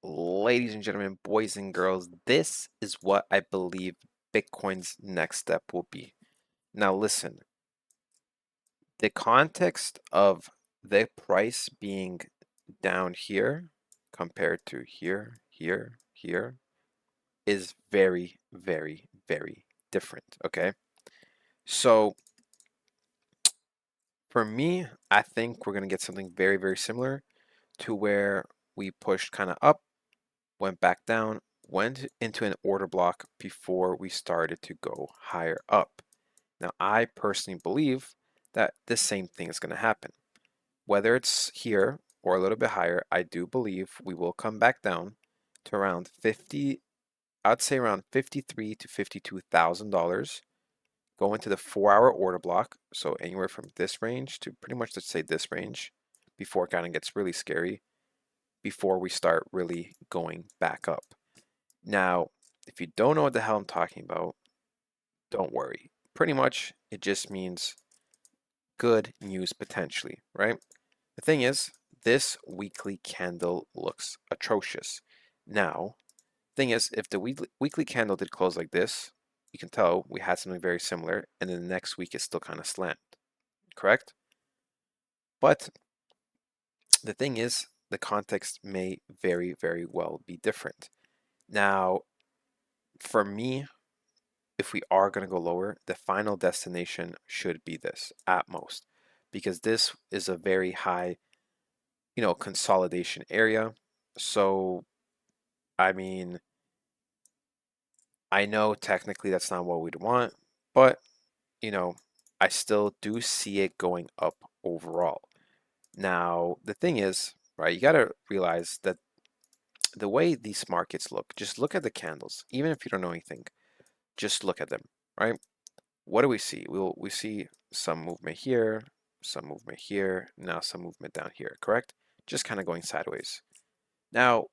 Ladies and gentlemen, boys and girls, this is what I believe Bitcoin's next step will be. Now, listen, the context of the price being down here compared to here is very, very, very different. Okay. So, for me, I think we're going to get something very, very similar to where we pushed kind of up, went back down, went into an order block before we started to go higher up. Now, I personally believe that the same thing is going to happen. Whether it's here or a little bit higher, I do believe we will come back down to around 50, I'd say around 53 to $52,000, go into the 4-hour order block, so anywhere from this range to pretty much, let's say, this range, before it kind of gets really scary, before we start really going back up. Now, if you don't know what the hell I'm talking about, don't worry. Pretty much, it just means good news potentially, right? The thing is, this weekly candle looks atrocious. Now, thing is, if the weekly candle did close like this, you can tell we had something very similar, and then the next week is still kind of slant, correct? But the thing is, the context may very, very well be different. Now, for me, if we are going to go lower, the final destination should be this at most, because this is a very high, consolidation area. So, I mean, I know technically that's not what we'd want, but, you know, I still do see it going up overall. Now, the thing is, right, you got to realize that the way these markets look, just look at the candles, even if you don't know anything, just look at them, right? What do we see? We see some movement here, some movement here, now some movement down here, correct? Just kind of going sideways. Now,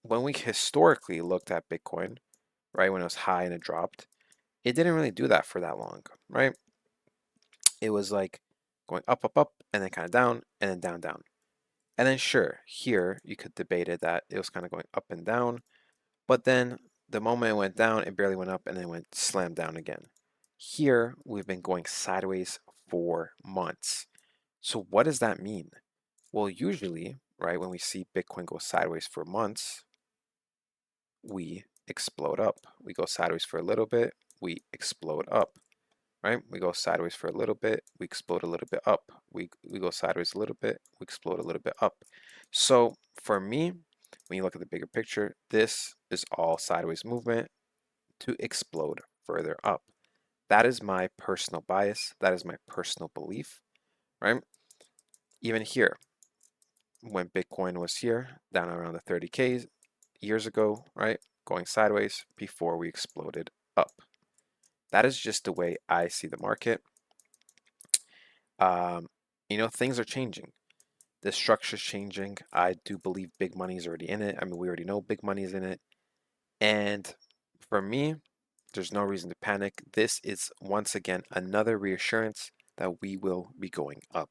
when we historically looked at Bitcoin, right, when it was high and it dropped, it didn't really do that for that long, right? It was like going up, up, up, and then kind of down, and then down, down. And then sure, here you could debate it that it was kind of going up and down, but then the moment it went down, it barely went up and then went slam down again. Here, we've been going sideways for months. So what does that mean? Well, usually, right, when we see Bitcoin go sideways for months, we explode up. We go sideways for a little bit, we explode up, right? We go sideways for a little bit, we explode a little bit up. We go sideways a little bit, we explode a little bit up. So for me, when you look at the bigger picture, this is all sideways movement to explode further up. That is my personal bias. That is my personal belief, right? Even here, when Bitcoin was here, down around the 30K years ago, right? Going sideways before we exploded up. That is just the way I see the market. Um, things are changing. The structure's changing. I do believe big money is already in it. I mean, we already know big money is in it. And for me, there's no reason to panic. This is once again another reassurance that we will be going up.